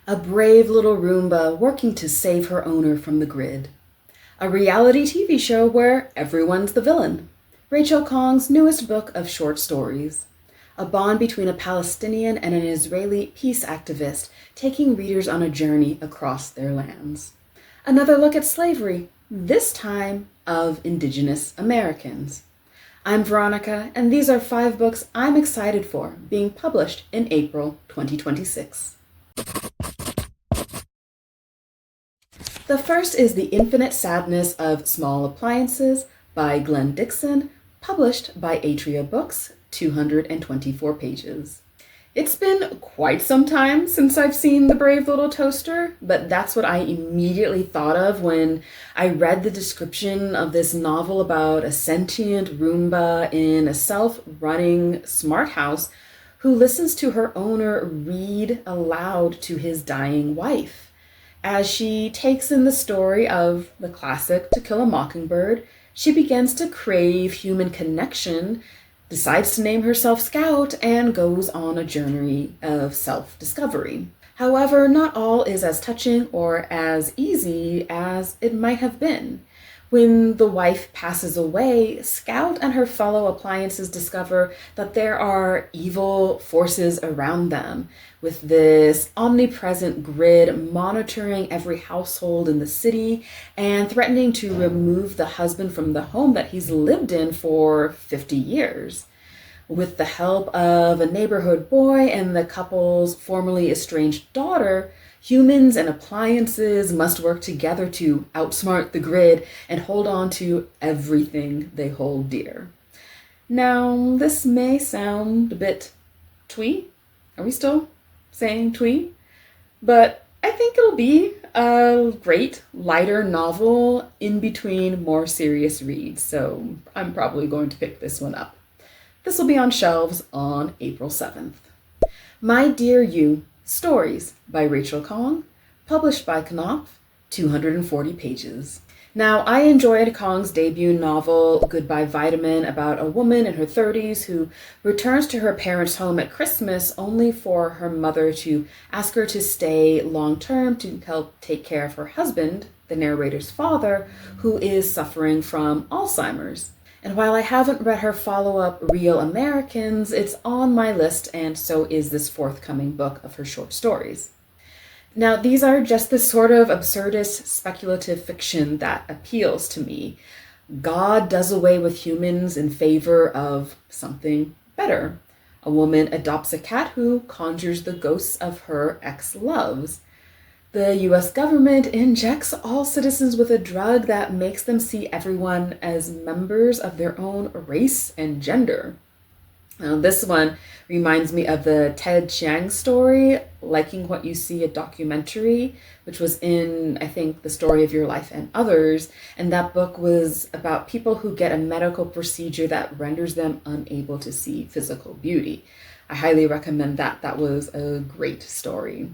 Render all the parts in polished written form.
A brave little Roomba working to save her owner from the grid. A reality TV show where everyone's the villain. Rachel Khong's newest book of short stories. A bond between a Palestinian and an Israeli peace activist taking readers on a journey across their lands. Another look at slavery, this time of Indigenous Americans. I'm Veronica, and these are 5 books I'm excited for being published in April 2026. The first is The Infinite Sadness of Small Appliances by Glenn Dixon, published by Atria Books, 224 pages. It's been quite some time since I've seen The Brave Little Toaster, but that's what I immediately thought of when I read the description of this novel about a sentient Roomba in a self-running smart house who listens to her owner read aloud to his dying wife. As she takes in the story of the classic To Kill a Mockingbird, she begins to crave human connection, decides to name herself Scout, and goes on a journey of self-discovery. However, not all is as touching or as easy as it might have been. When the wife passes away, Scout and her fellow appliances discover that there are evil forces around them, with this omnipresent grid monitoring every household in the city and threatening to remove the husband from the home that he's lived in for 50 years. With the help of a neighborhood boy and the couple's formerly estranged daughter, humans and appliances must work together to outsmart the grid and hold on to everything they hold dear. Now, this may sound a bit twee. Are we still saying twee? But I think it'll be a great, lighter novel in between more serious reads, so I'm probably going to pick this one up. This will be on shelves on April 7th. My Dear You, Stories by Rachel Khong, published by Knopf, 240 pages. Now, I enjoyed Khong's debut novel, Goodbye Vitamin, about a woman in her 30s who returns to her parents' home at Christmas only for her mother to ask her to stay long-term to help take care of her husband, the narrator's father, who is suffering from Alzheimer's. And while I haven't read her follow-up, Real Americans, it's on my list, and so is this forthcoming book of her short stories. Now, these are just the sort of absurdist speculative fiction that appeals to me. God does away with humans in favor of something better. A woman adopts a cat who conjures the ghosts of her ex-loves. The US government injects all citizens with a drug that makes them see everyone as members of their own race and gender. Now, this one reminds me of the Ted Chiang story, Liking What You See, a documentary, which was in, I think, The Story of Your Life and Others. And that book was about people who get a medical procedure that renders them unable to see physical beauty. I highly recommend that. That was a great story.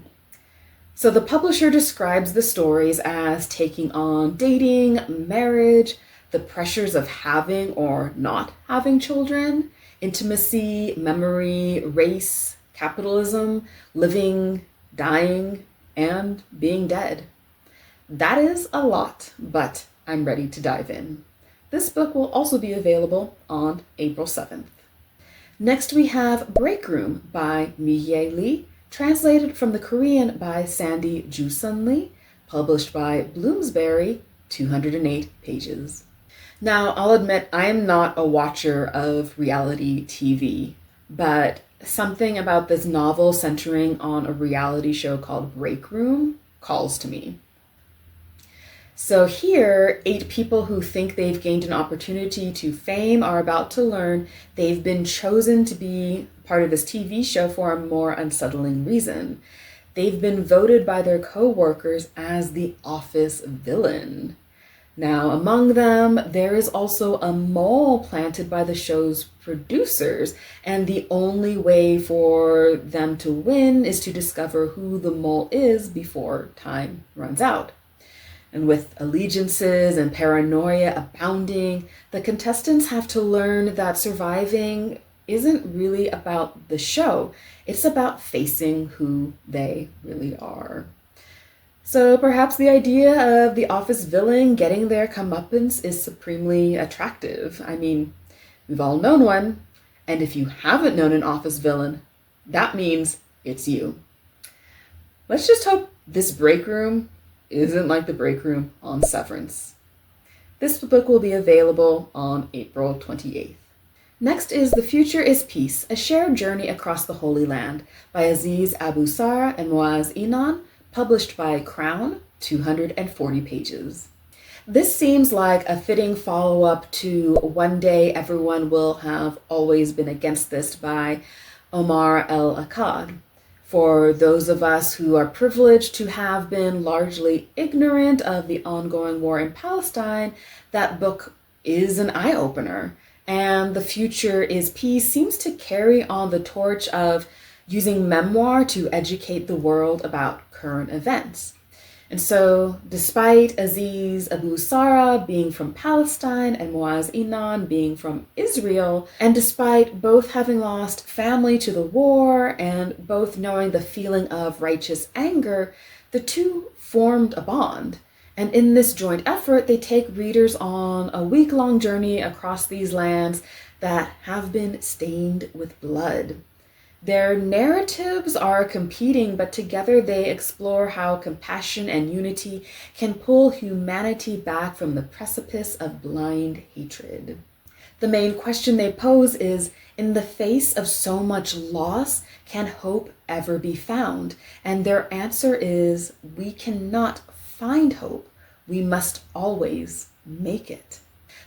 So the publisher describes the stories as taking on dating, marriage, the pressures of having or not having children, intimacy, memory, race, capitalism, living, dying, and being dead. That is a lot, but I'm ready to dive in. This book will also be available on April 7th. Next we have Break Room by Miye, translated from the Korean by Sandy Joosun, published by Bloomsbury, 208 pages. Now, I'll admit I am not a watcher of reality TV, but something about this novel centering on a reality show called Break Room calls to me. So here, 8 people who think they've gained an opportunity to fame are about to learn they've been chosen to be part of this TV show for a more unsettling reason. They've been voted by their co-workers as the office villain. Now, among them, there is also a mole planted by the show's producers, and the only way for them to win is to discover who the mole is before time runs out. And with allegiances and paranoia abounding, the contestants have to learn that surviving isn't really about the show. It's about facing who they really are. So perhaps the idea of the office villain getting their comeuppance is supremely attractive. I mean, we've all known one, and if you haven't known an office villain, that means it's you. Let's just hope this break room isn't like the break room on Severance. This book will be available on April 28th. Next is The Future is Peace, A Shared Journey Across the Holy Land by Aziz Abu Sara and Maoz Inon, published by Crown, 240 pages. This seems like a fitting follow-up to One Day Everyone Will Have Always Been Against This by Omar El-Akkad. For those of us who are privileged to have been largely ignorant of the ongoing war in Palestine, that book is an eye-opener. And The Future is Peace seems to carry on the torch of using memoir to educate the world about current events. And so, despite Aziz Abu Sara being from Palestine and Maoz Inon being from Israel, and despite both having lost family to the war and both knowing the feeling of righteous anger, the two formed a bond. And in this joint effort, they take readers on a week-long journey across these lands that have been stained with blood. Their narratives are competing, but together they explore how compassion and unity can pull humanity back from the precipice of blind hatred. The main question they pose is, in the face of so much loss, can hope ever be found? And their answer is, we cannot find hope. We must always make it.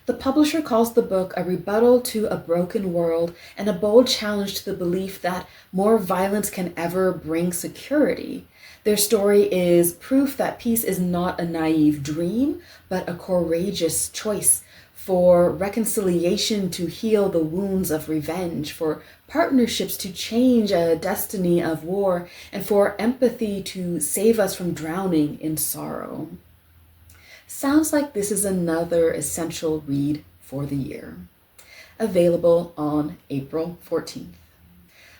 The publisher calls the book a rebuttal to a broken world and a bold challenge to the belief that more violence can ever bring security. Their story is proof that peace is not a naive dream, but a courageous choice, for reconciliation to heal the wounds of revenge, for partnerships to change a destiny of war, and for empathy to save us from drowning in sorrow. Sounds like this is another essential read for the year. Available on April 14th.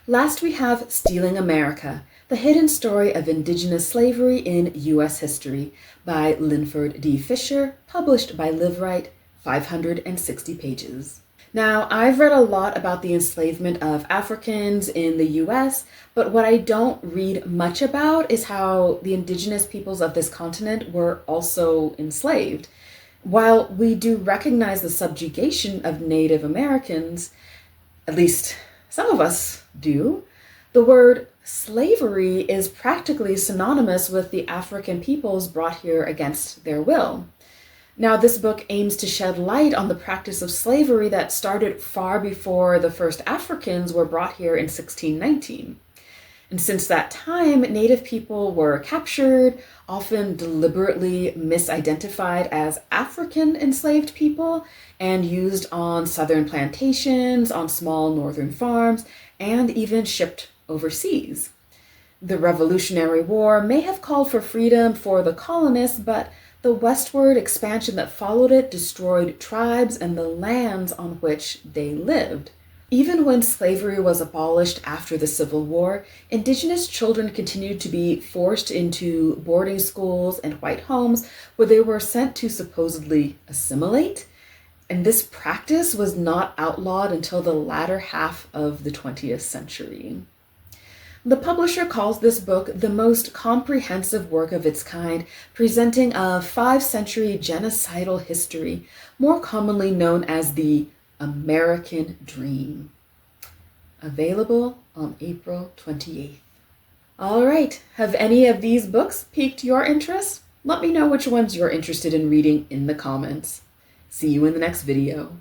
Last we have Stealing America, The Hidden Story of Indigenous Slavery in U.S. History by Linford D. Fisher, published by Liveright, 560 pages. Now, I've read a lot about the enslavement of Africans in the US, but what I don't read much about is how the indigenous peoples of this continent were also enslaved. While we do recognize the subjugation of Native Americans, at least some of us do, the word slavery is practically synonymous with the African peoples brought here against their will. Now, this book aims to shed light on the practice of slavery that started far before the first Africans were brought here in 1619. And since that time, Native people were captured, often deliberately misidentified as African enslaved people, and used on southern plantations, on small northern farms, and even shipped overseas. The Revolutionary War may have called for freedom for the colonists, but the westward expansion that followed it destroyed tribes and the lands on which they lived. Even when slavery was abolished after the Civil War, indigenous children continued to be forced into boarding schools and white homes where they were sent to supposedly assimilate. And this practice was not outlawed until the latter half of the 20th century. The publisher calls this book the most comprehensive work of its kind, presenting a 5-century genocidal history, more commonly known as the American Dream. Available on April 28th. All right, have any of these books piqued your interest? Let me know which ones you're interested in reading in the comments. See you in the next video.